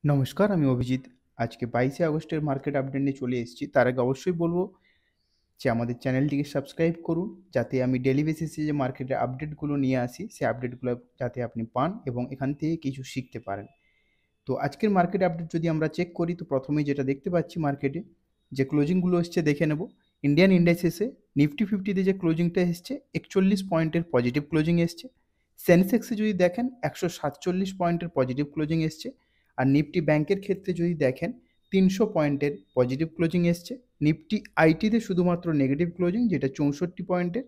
নমস্কার, আমি অভিজিৎ। আজকে 22শে আগস্টের মার্কেট আপডেট নিয়ে চলে এসেছি। তার আগে অবশ্যই বলব যে আমাদের চ্যানেলটিকে সাবস্ক্রাইব করুন, যাতে আমি ডেইলি বেসিসে যে মার্কেটের আপডেটগুলো নিয়ে আসি, সেই আপডেটগুলো যাতে আপনি পান এবং এখান থেকে কিছু শিখতে পারেন। তো আজকের মার্কেট আপডেট যদি আমরা চেক করি, তো প্রথমেই যেটা দেখতে পাচ্ছি মার্কেটে যে ক্লোজিংগুলো এসছে দেখে নেব। ইন্ডিয়ান ইন্ডেক্সেসে নিফটি ফিফটিতে যে ক্লোজিংটা এসছে 41 পয়েন্টের পজিটিভ ক্লোজিং এসছে। সেন্সেক্সে যদি দেখেন 147 পয়েন্টের পজিটিভ ক্লোজিং এসছে। আর নিফটি ব্যাংকের ক্ষেত্রে যদি দেখেন 300 পয়েন্টের পজিটিভ ক্লোজিং এসছে। নিফটি আইটিতে শুধুমাত্র নেগেটিভ ক্লোজিং, যেটা 64 পয়েন্টের।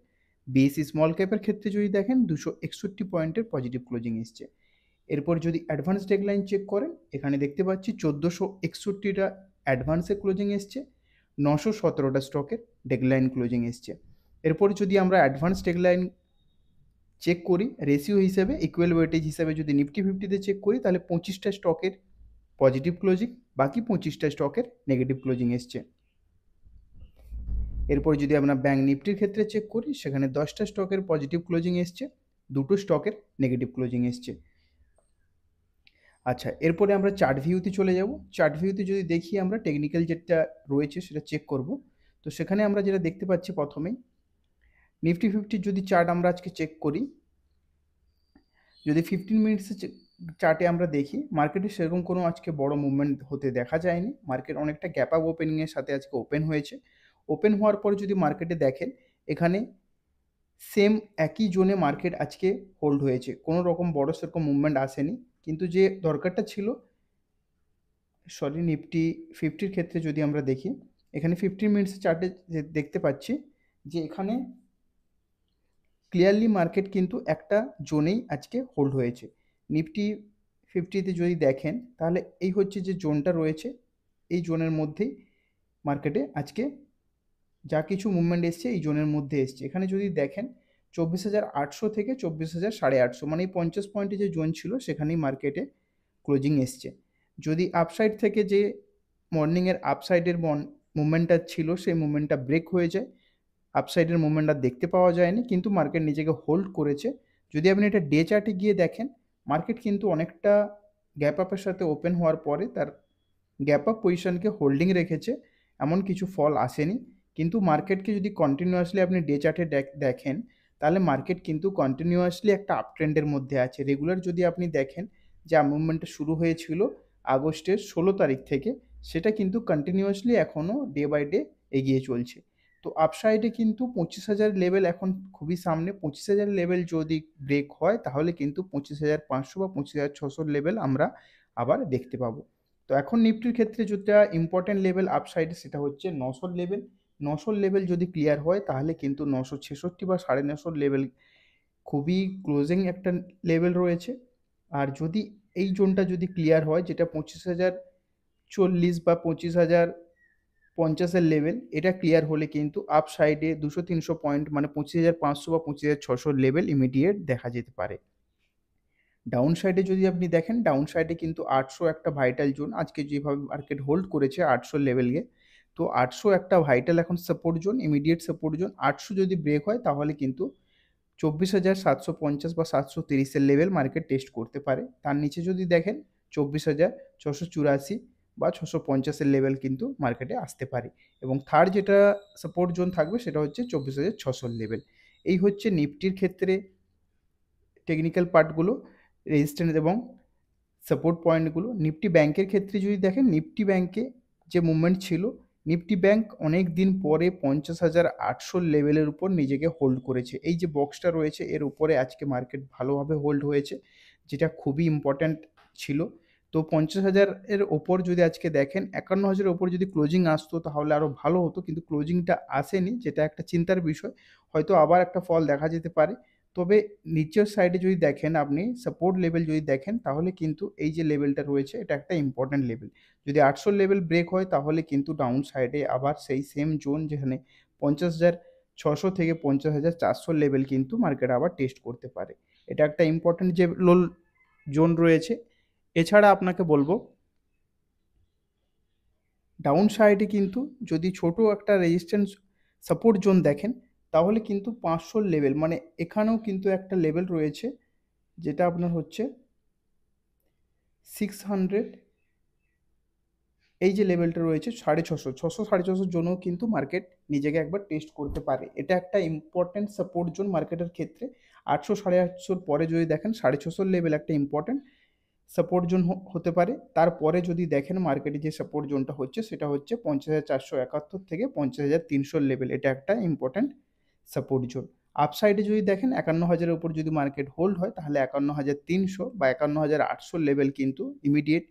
বিএসসি স্মল ক্যাপের ক্ষেত্রে যদি দেখেন 261 পয়েন্টের পজিটিভ ক্লোজিং এসছে। এরপর যদি অ্যাডভান্স ডেডলাইন চেক করেন, এখানে দেখতে পাচ্ছি 1461টা অ্যাডভান্সে ক্লোজিং এসছে, 917টা স্টকের ডেডলাইন ক্লোজিং এসছে। এরপর যদি আমরা অ্যাডভান্স ডেডলাইন চেক করি রেশিও হিসেবে, ইকুয়াল ওয়েটেজ হিসাবে যদি নিফটি ফিফটিতে চেক করি, তাহলে 25টা স্টকের পজিটিভ ক্লোজিং, বাকি 25টা স্টকের নেগেটিভ ক্লোজিং এসছে। এরপর যদি আমরা ব্যাঙ্ক নিফটির ক্ষেত্রে চেক করি, সেখানে 10টা স্টকের পজিটিভ ক্লোজিং এসছে, 2টো স্টকের নেগেটিভ ক্লোজিং এসছে। আচ্ছা, এরপরে আমরা চার্ট ভিউতে চলে যাব। চার্ট ভিউতে যদি দেখি আমরা টেকনিক্যাল যেটা রয়েছে সেটা চেক করব। তো সেখানে আমরা যেটা দেখতে পাচ্ছি, প্রথমেই নিফটি ফিফটির যদি চার্ট আমরা আজকে চেক করি, যদি 15 মিনিটসের চার্টে আমরা দেখি, মার্কেটে সেরকম কোনো আজকে বড় মুভমেন্ট হতে দেখা যায়নি। মার্কেট অনেকটা গ্যাপ আপ ওপেনিংয়ের সাথে আজকে ওপেন হয়েছে। ওপেন হওয়ার পরে যদি মার্কেটে দেখেন, এখানে সেম একই জোনে মার্কেট আজকে হোল্ড হয়েছে, কোনো রকম বড় সেরকম মুভমেন্ট আসেনি। কিন্তু যে দরকারটা ছিল, নিফটি ফিফটির ক্ষেত্রে যদি আমরা দেখি, এখানে 15 মিনিটস চার্টে দেখতে পাচ্ছি যে এখানে ক্লিয়ারলি মার্কেট কিন্তু একটা জোনেই আজকে হোল্ড হয়েছে। নিফটি ফিফটিতে যদি দেখেন, তাহলে এই হচ্ছে যে জোনটা রয়েছে, এই জোনের মধ্যেই মার্কেটে আজকে যা কিছু মুভমেন্ট এসছে এই জোনের মধ্যে এসছে। এখানে যদি দেখেন 24,800 থেকে 24,850, মানে এই 50 পয়েন্টে যে জোন ছিল সেখানেই মার্কেটে ক্লোজিং এসছে। যদি আপসাইড থেকে যে মর্নিংয়ের আপসাইডের মুভমেন্টটা ছিল, সেই মুভমেন্টটা ব্রেক হয়ে যায়, আপসাইডের মুভমেন্ট আর দেখতে পাওয়া যায়নি, কিন্তু মার্কেট নিজেকে হোল্ড করেছে। যদি আপনি এটা ডে চার্টে গিয়ে দেখেন, মার্কেট কিন্তু অনেকটা গ্যাপ আপের সাথে ওপেন হওয়ার পরে তার গ্যাপ আপ পজিশনকে হোল্ডিং রেখেছে, এমন কিছু ফল আসেনি। কিন্তু মার্কেটকে যদি কন্টিনিউয়াসলি আপনি ডে চার্টে দেখেন, তাহলে মার্কেট কিন্তু কন্টিনিউয়াসলি একটা আপ ট্রেন্ডের মধ্যে আছে। রেগুলার যদি আপনি দেখেন যে মুভমেন্টটা শুরু হয়েছিল আগস্টের 16 তারিখ থেকে, সেটা কিন্তু কন্টিনিউয়াসলি এখনও ডে বাই ডে এগিয়ে চলছে। তো আপসাইডে কিন্তু 25,000 লেভেল এখন খুবই সামনে। 25,000 লেভেল যদি ব্রেক হয়, তাহলে কিন্তু 25,500 বা 25,600 লেভেল আমরা আবার দেখতে পাবো। তো এখন নিফটির ক্ষেত্রে যেটা ইম্পর্টেন্ট লেভেল আপসাইডে, সেটা হচ্ছে 900 লেভেল। 900 লেভেল যদি ক্লিয়ার হয়, তাহলে কিন্তু 966 বা 950 লেভেল খুবই ক্লোজিং একটা লেভেল রয়েছে। আর যদি এই জোনটা যদি ক্লিয়ার হয়, যেটা 25,040 বা 25,050 লেভেল, এটা ক্লিয়ার হলে কিন্তু আপ সাইডে 200-300 পয়েন্ট, মানে 25,500 বা 25,600 লেভেল ইমিডিয়েট দেখা যেতে পারে। ডাউন সাইডে যদি আপনি দেখেন, ডাউন সাইডে কিন্তু 800 একটা ভাইটাল জোন, আজকে যেভাবে মার্কেট হোল্ড করেছে 800 লেভেলকে, তো 800 একটা ভাইটাল এখন support zone, immediate support zone. 800 যদি ব্রেক হয়, তাহলে কিন্তু 24,750 বা 730-এর লেভেল মার্কেট টেস্ট করতে পারে। তার নিচে যদি দেখেন 24,684 বা 650-এর লেভেল কিন্তু মার্কেটে আসতে পারে। এবং থার্ড যেটা সাপোর্ট জোন থাকবে, সেটা হচ্ছে 24,600 লেভেল। এই হচ্ছে নিফটির ক্ষেত্রে টেকনিক্যাল পার্টগুলো, রেজিস্ট্যান্স এবং সাপোর্ট পয়েন্টগুলো। নিফটি ব্যাংকের ক্ষেত্রে যদি দেখেন, নিফটি ব্যাংকে যে মুভমেন্ট ছিল, নিফটি ব্যাংক অনেক দিন পরে 50,800 লেভেলের উপর নিজেকে হোল্ড করেছে। এই যে বক্সটা রয়েছে, এর উপরে আজকে মার্কেট ভালোভাবে হোল্ড হয়েছে, যেটা খুবই ইম্পর্ট্যান্ট ছিল। তো 50,000-এর ওপর যদি আজকে দেখেন, 51,000-এর ওপর যদি ক্লোজিং আসতো, তাহলে আরও ভালো হতো, কিন্তু ক্লোজিংটা আসেনি, যেটা একটা চিন্তার বিষয়। হয়তো আবার একটা ফল দেখা যেতে পারে। তবে নিচের সাইডে যদি দেখেন আপনি, সাপোর্ট লেভেল যদি দেখেন, তাহলে কিন্তু এই যে লেভেলটা রয়েছে, এটা একটা ইম্পর্ট্যান্ট লেভেল। যদি 800 লেভেল ব্রেক হয়, তাহলে কিন্তু ডাউন সাইডে আবার সেই সেম জোন, যেখানে 50,600 থেকে 50,400 লেভেল কিন্তু মার্কেট আবার টেস্ট করতে পারে। এটা একটা ইম্পর্ট্যান্ট যে জোন রয়েছে। এছাড়া আপনাকে বলবো, ডাউন সাইডে কিন্তু যদি ছোট একটা রেজিস্ট্যান্স সাপোর্ট জোন দেখেন, তাহলে কিন্তু 500 লেভেল, মানে এখানেও কিন্তু একটা লেভেল রয়েছে, যেটা আপনার হচ্ছে 600 এই যে লেভেলটা রয়েছে 650, 600 জোনও কিন্তু মার্কেট নিজেকে একবার টেস্ট করতে পারে। এটা একটা ইম্পর্টেন্ট সাপোর্ট জোন মার্কেটের ক্ষেত্রে। 800, 850 পরে যদি দেখেন 650 লেভেল একটা ইম্পর্টেন্ট সাপোর্ট জোন হতে পারে। তারপরে যদি দেখেন মার্কেটে যে সাপোর্ট জোনটা হচ্ছে সেটা হচ্ছে 50,471 থেকে 50,300 লেভেল, এটা একটা ইম্পর্টেন্ট সাপোর্ট জোন। আপসাইডে যদি দেখেন 51,000-এর উপর যদি মার্কেট হোল্ড হয় তাহলে 51,300 বা 51,800 লেভেল কিন্তু ইমিডিয়েট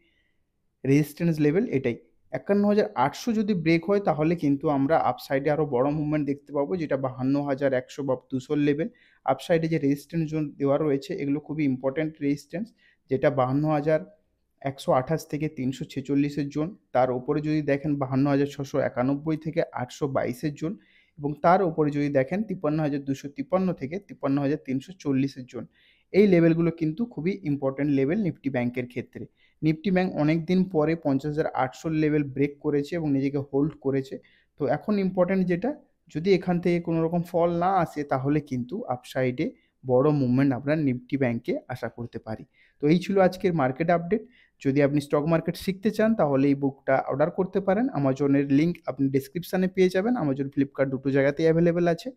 রেজিস্ট্যান্স লেভেল এটাই। 51,800 যদি ব্রেক হয় তাহলে কিন্তু আমরা আপসাইডে আরও বড় মুভমেন্ট দেখতে পাবো, যেটা 52,100 বা 200 লেভেল। আপসাইডে যে রেজিস্ট্যান্স জোন দেওয়া রয়েছে এগুলো খুবই ইম্পর্ট্যান্ট রেজিস্ট্যান্স, যেটা 52,128 থেকে 346-এর জোন। তার ওপরে যদি দেখেন 52,691 থেকে 822-এর জোন, এবং তার ওপরে যদি দেখেন 53,253 থেকে 53,340-এর জোন। এই লেভেলগুলো কিন্তু খুবই ইম্পর্ট্যান্ট লেভেল নিফটি ব্যাংকের ক্ষেত্রে। নিফটি ব্যাংক অনেক দিন পরে 50,800 লেভেল ব্রেক করেছে এবং নিজেকে হোল্ড করেছে। তো এখন ইম্পর্ট্যান্ট যেটা, যদি এখান থেকে কোনো রকম ফল না আসে তাহলে কিন্তু আপসাইডে বড় মুভমেন্ট আমরা নিফটি ব্যাংকে আশা করতে পারি। তো এই ছিল আজকের মার্কেট আপডেট। যদি আপনি স্টক মার্কেট শিখতে চান তাহলে এই বুকটা অর্ডার করতে পারেন। আমাজনের লিঙ্ক আপনি ডেসক্রিপশানে পেয়ে যাবেন। আমাজন, ফ্লিপকার্ট দুটো জায়গাতেই অ্যাভেলেবেল আছে।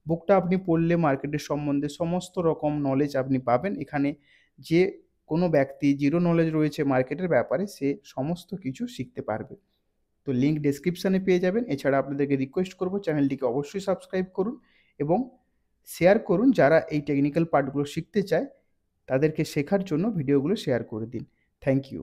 বুকটা আপনি পড়লে মার্কেটের সম্বন্ধে সমস্ত রকম নলেজ আপনি পাবেন। এখানে যে কোনো ব্যক্তি জিরো নলেজ রয়েছে মার্কেটের ব্যাপারে সে সমস্ত কিছু শিখতে পারবে। তো লিঙ্ক ডেসক্রিপশানে পেয়ে যাবেন। এছাড়া আপনাদেরকে রিকোয়েস্ট করব চ্যানেলটিকে অবশ্যই সাবস্ক্রাইব করুন এবং শেয়ার করুন। যারা এই টেকনিক্যাল পার্টগুলো শিখতে চায় তাদেরকে শেখার জন্য ভিডিওগুলো শেয়ার করে দিন। Thank you.